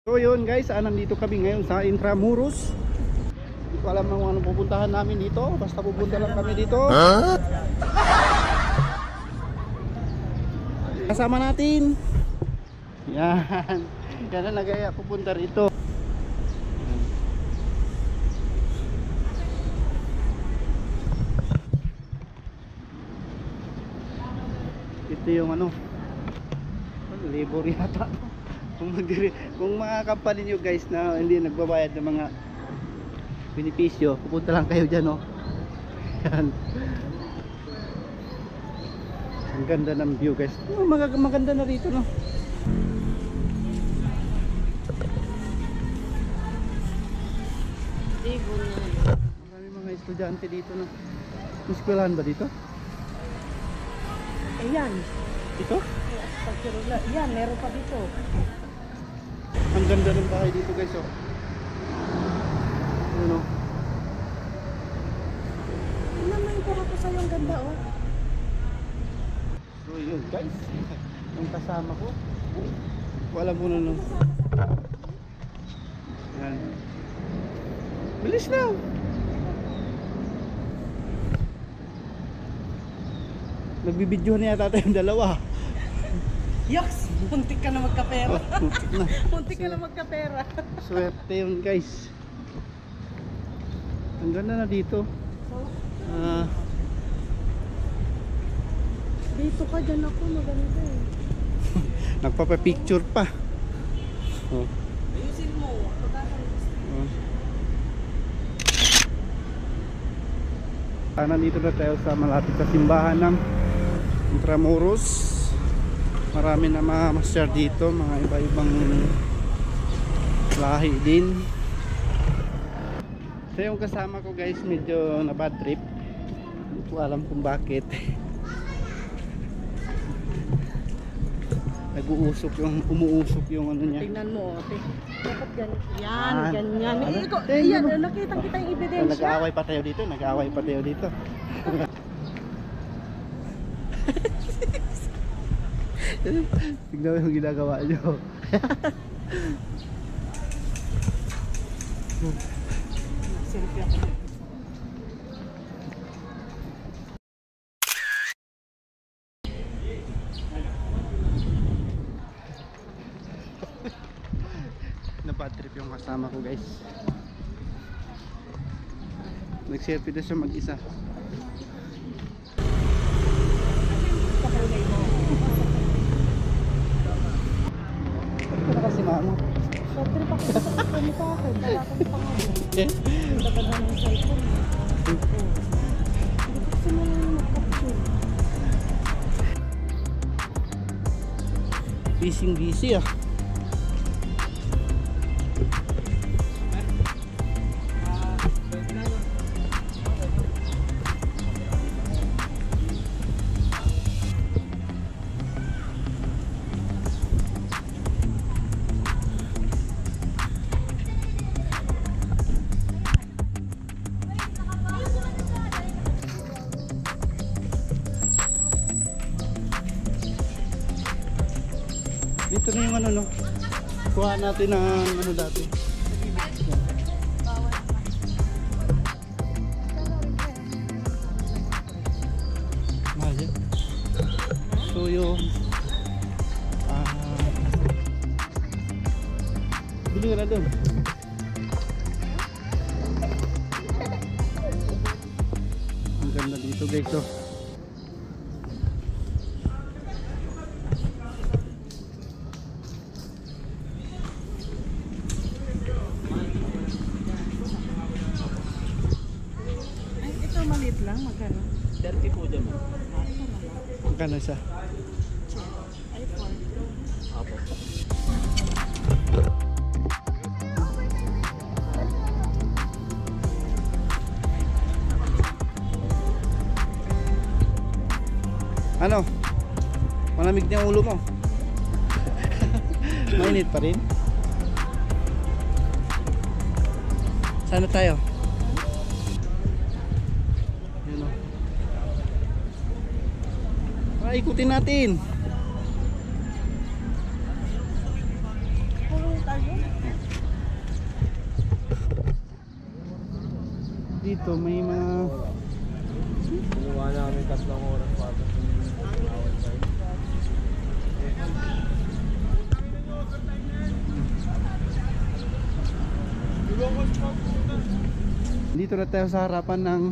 So yun guys, nandito kami ngayon sa Intramuros. Hindi ko alam kung anong pupuntahan namin dito. Basta pupunta lang kami dito. Kasama natin. Yan. Yan na nagaya pupunta rito. Ito yung ano, labor yata. Kung mga company nyo guys na hindi nagbabayad ng mga benepisyo, pupunta lang kayo dyan, no? Yan. Ang ganda ng view guys. Maganda na rito, no? Marami mga estudyante dito, no? May eskwelahan ba dito? Ayan. Dito? Yan, meron pa dito. Ang ganda ng bahay dito guys, oh. Ano? Ano naman yung ko sa'yo ang ganda, oh. So yun guys, yung kasama ko, wala mo na no. Yan. Bilis na. Nagbibidyohan na yata tayong dalawa. Yoks! Muntik ka na magkapera. Muntik na. Muntik ka na magkapera. Swerte yun guys. Ang ganda na dito. Dito ka, dyan ako. Maganda eh. Nagpapapicture pa. Oh. Ayusin mo. Nandito na tayo sa malapit sa simbahan ng Intramuros. Marami na mamasyar dito, mga iba-ibang lahi din. So yung kasama ko guys, medyo na bad trip. Hindi ko alam kung bakit. Umuusok yung ano niya. Tingnan mo, ate. Dapat ganyan. Yan, ganyan. Ano? Yan, nakita kita yung ebidensya. Nag-aaway pa tayo dito, nag-aaway pa tayo dito. Tignan mo yung ginagawa nyo. Selfie ako. Na bad trip yung kasama ko guys. Nag-selfie na siya mag-isa. Ito na kasi mama. Bad trip ako sa mo sa akin. Wala akong pangalan. Dagadhan ng cellphone. Hindi ko gusto mo mag-capture. Busy ah. Dito na yung ano no. Kuha natin ng ano dati. Mahal yan. So yung bili ka na doon. Ang ganda dito guys, oh. Maliit lang, magkano? 30 po dyan mo. Magkano siya? Ay, 4. Apo. Ano? Malamig na yung ulo mo. Mainit pa rin. Sana tayo? Yun o. Ikutin natin. Puro tayo. dito, may mga Ginawa namin 3 oras para sa bawat side. dito na tayo sa harapan ng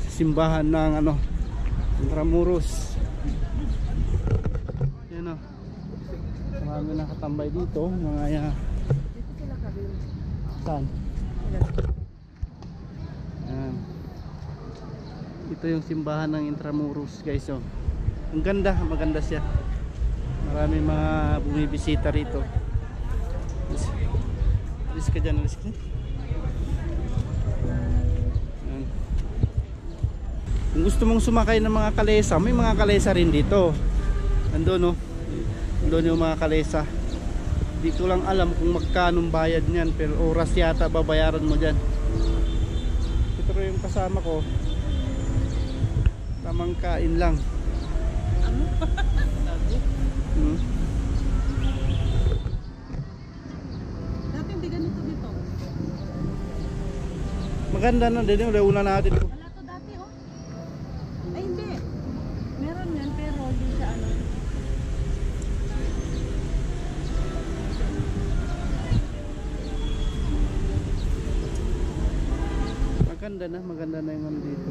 simbahan ng ano, Intramuros. Yan o. Marami nakatambay dito, mga Dito sila kabil. saan? Yan. Ito yung simbahan ng Intramuros, guys. Oh. Ang ganda, maganda siya. Marami mga bumibisita rito. Alis ka dyan, alis ka dyan. Yan. Kung gusto mong sumakay ng mga kalesa, may mga kalesa rin dito. Nandun, no? Nandun yung mga kalesa. Di ko lang alam kung magkano bayad niyan, pero oras yata babayaran mo dyan. Ito rin yung kasama ko. Tamang kain lang. Hmm. Dati hindi ganito dito. Maganda na din yung una natin. Wala to dati oh. Ay hindi. Meron yan pero hindi siya ano. Maganda na yung ano dito.